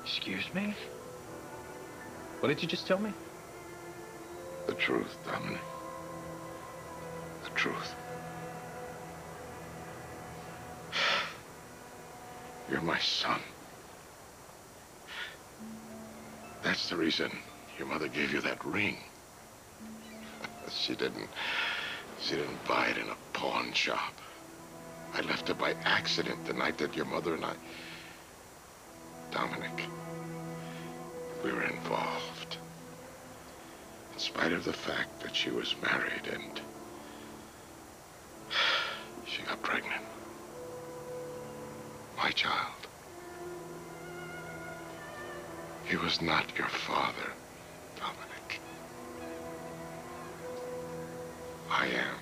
Excuse me? What did you just tell me? The truth, Dominic. The truth. You're my son. That's the reason your mother gave you that ring. She didn't buy it in a pawn shop. I left it by accident the night that your mother and I... Dominic, we were involved. In spite of the fact that she was married and she got pregnant. My child. He was not your father, Dominic. I am.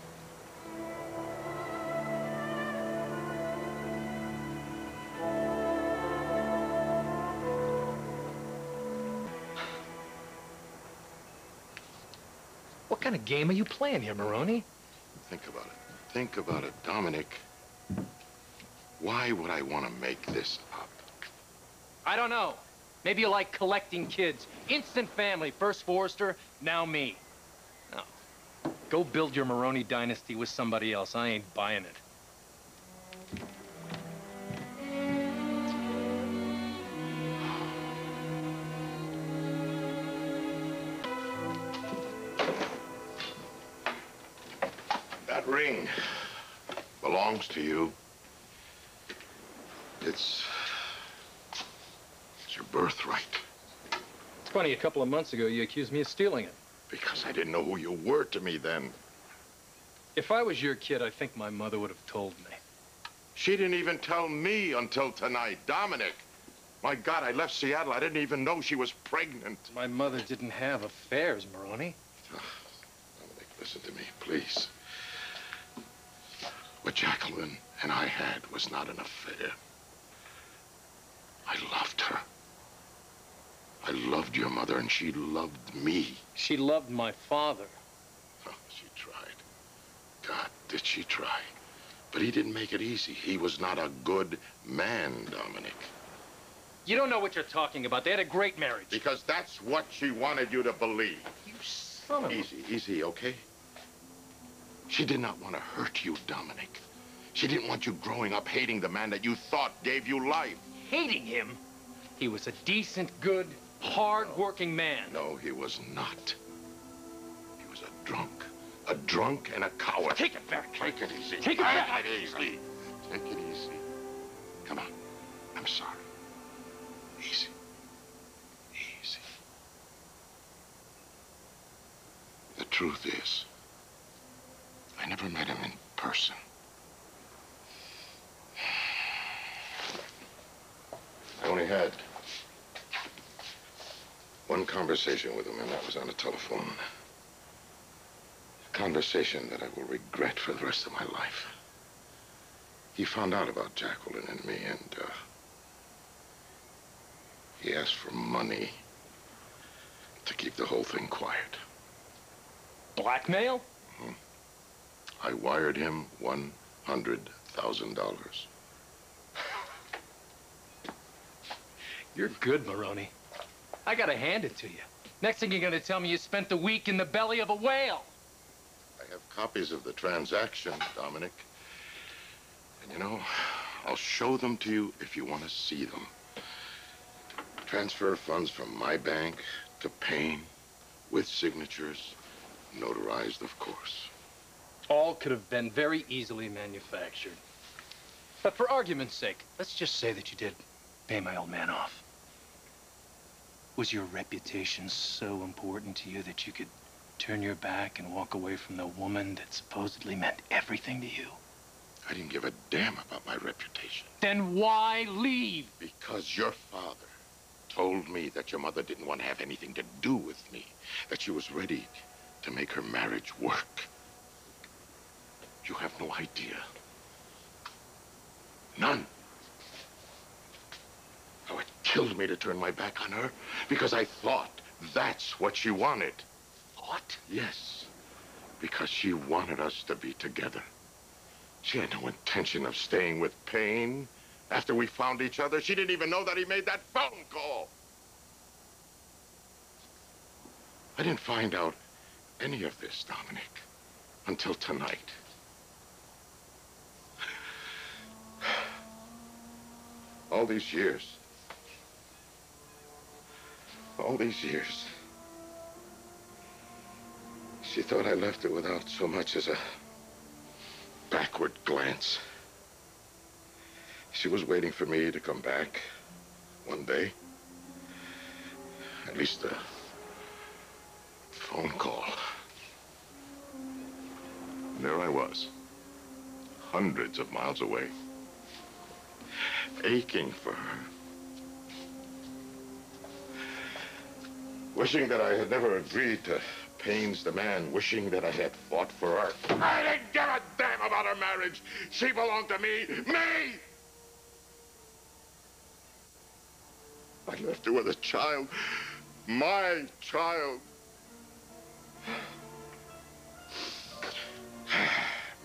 What kind of game are you playing here, Marone? Think about it. Think about it, Dominic. Why would I want to make this up? I don't know. Maybe you like collecting kids. Instant family. First Forrester, now me. No. Go build your Marone dynasty with somebody else. I ain't buying it. That ring belongs to you. It's your birthright. It's funny, a couple of months ago, you accused me of stealing it. Because I didn't know who you were to me then. If I was your kid, I think my mother would have told me. She didn't even tell me until tonight. Dominic, my God, I left Seattle. I didn't even know she was pregnant. My mother didn't have affairs, Marone. Dominic, listen to me, please. What Jacqueline and I had was not an affair. I loved her. I loved your mother, and she loved me. She loved my father. Oh, she tried. God, did she try. But he didn't make it easy. He was not a good man, Dominic. You don't know what you're talking about. They had a great marriage. Because that's what she wanted you to believe. You son of a... Easy, okay? She did not want to hurt you, Dominic. She didn't want you growing up hating the man that you thought gave you life. Hating him? He was a decent, good, hard-working man. No, he was not. He was a drunk. A drunk and a coward. Take it back. Take it easy. Take it back. Take it easy. Take it easy. Come on. I'm sorry. Easy. Easy. The truth is, I never met him in person. I only had one conversation with him, and that was on the telephone. A conversation that I will regret for the rest of my life. He found out about Jacqueline and me, and he asked for money to keep the whole thing quiet. Blackmail? Mm-hmm. I wired him $100,000. You're good, Marone. I gotta hand it to you. Next thing you're gonna tell me you spent a week in the belly of a whale. I have copies of the transaction, Dominic. And you know, I'll show them to you if you want to see them. Transfer funds from my bank to Payne, with signatures, notarized, of course. All could have been very easily manufactured. But for argument's sake, let's just say that you did pay my old man off. Was your reputation so important to you that you could turn your back and walk away from the woman that supposedly meant everything to you? I didn't give a damn about my reputation. Then why leave? Because your father told me that your mother didn't want to have anything to do with me, that she was ready to make her marriage work. You have no idea. None. How it killed me to turn my back on her because I thought that's what she wanted. What? Yes, because she wanted us to be together. She had no intention of staying with Payne After we found each other, she didn't even know that he made that phone call. I didn't find out any of this, Dominic, until tonight. All these years. All these years. She thought I left her without so much as a backward glance. She was waiting for me to come back one day. At least a phone call. And there I was, hundreds of miles away, aching for her. Wishing that I had never agreed to Payne's demand, wishing that I had fought for her. I didn't give a damn about her marriage. She belonged to me. Me! I left her with a child. My child.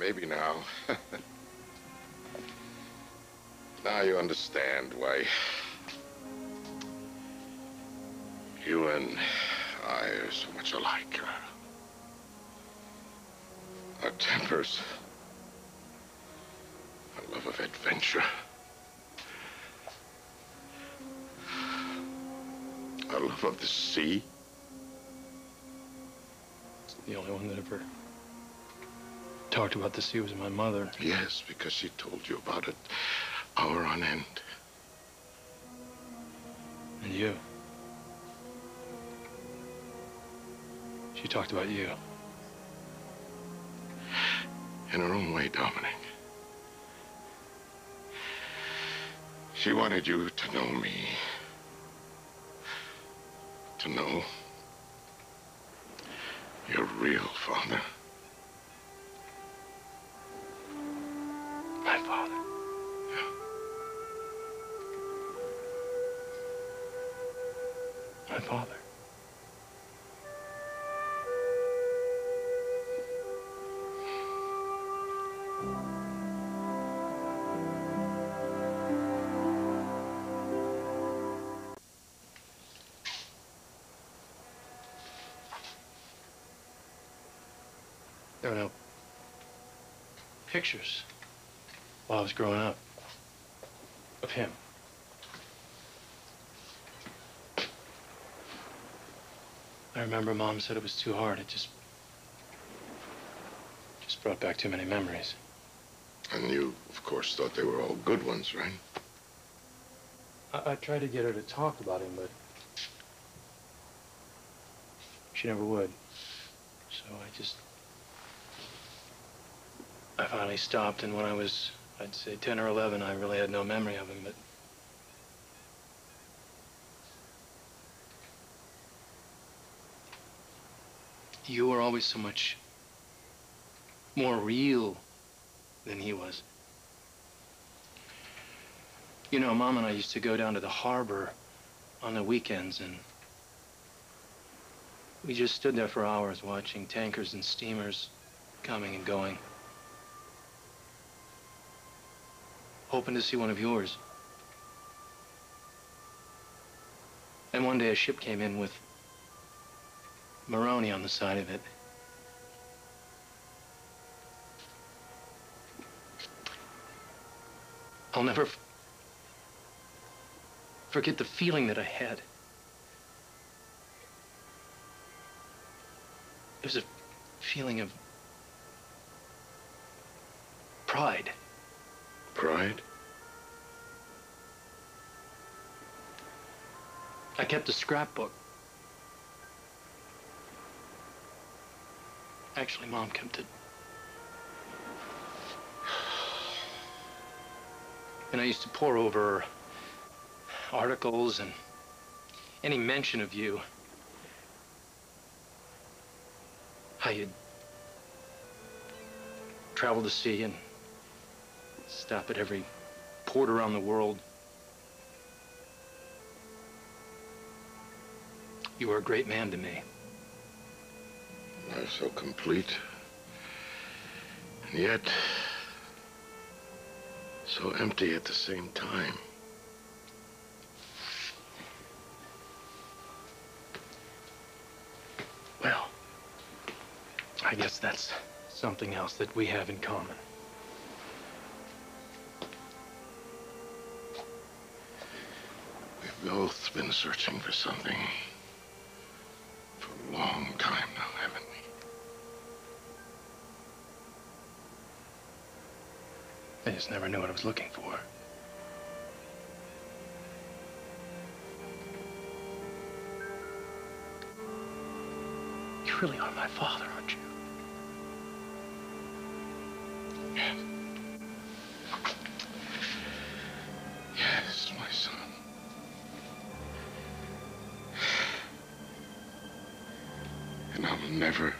Maybe now. Now you understand why you and I are so much alike. Our tempers, our love of adventure, our love of the sea. The only one that ever talked about the sea was my mother. Yes, because she told you about it hour on end. And you. She talked about you. In her own way, Dominic. She wanted you to know me. To know your real father. My father. Yeah. My father. There were no pictures while I was growing up of him. I remember Mom said it was too hard. It just brought back too many memories. And you, of course, thought they were all good ones, right? I tried to get her to talk about him, but she never would. So I finally stopped, and when I was, I'd say 10 or 11, I really had no memory of him, but you were always so much more real than he was. You know, Mom and I used to go down to the harbor on the weekends, and we just stood there for hours watching tankers and steamers coming and going, hoping to see one of yours. And one day a ship came in with Marone on the side of it. I'll never forget the feeling that I had. It was a feeling of pride. Pride? I kept a scrapbook. Actually, Mom kept it. And I used to pore over articles and any mention of you. How you'd travel the sea and stop at every port around the world. You were a great man to me. You're so complete. And yet, so empty at the same time. Well, I guess that's something else that we have in common. We've both been searching for something for a long time now, haven't we? I just never knew what I was looking for. You really are my father, aren't you? Yes. Yes, my son. And I'll never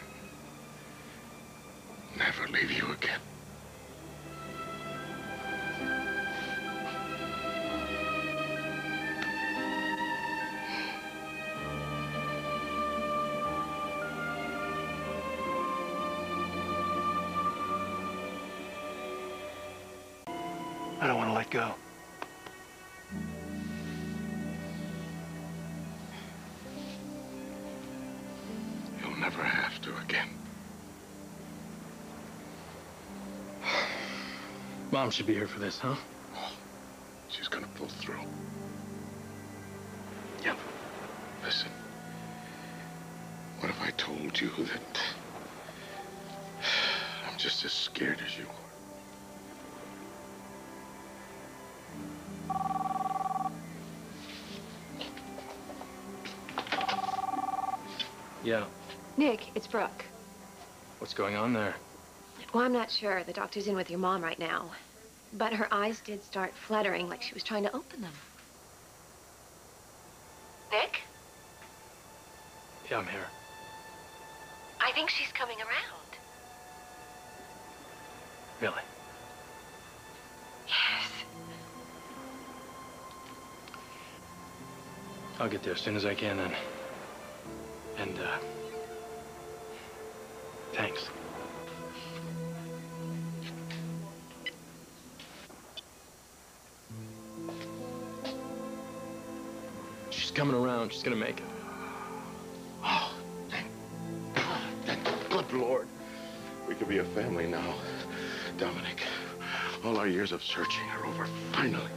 leave you again. I don't want to let go. You'll never have to again. Mom should be here for this, huh? Oh, she's gonna pull through. Yep. Listen, what if I told you that I'm just as scared as you are? Yeah. Nick, it's Brooke. What's going on there? Well, I'm not sure. The doctor's in with your mom right now. But her eyes did start fluttering like she was trying to open them. Nick? Yeah, I'm here. I think she's coming around. Really? Yes. I'll get there as soon as I can, and thanks. She's coming around. She's gonna make it. Oh, thank God. Thank the good Lord. We could be a family now. Dominic, all our years of searching are over, finally.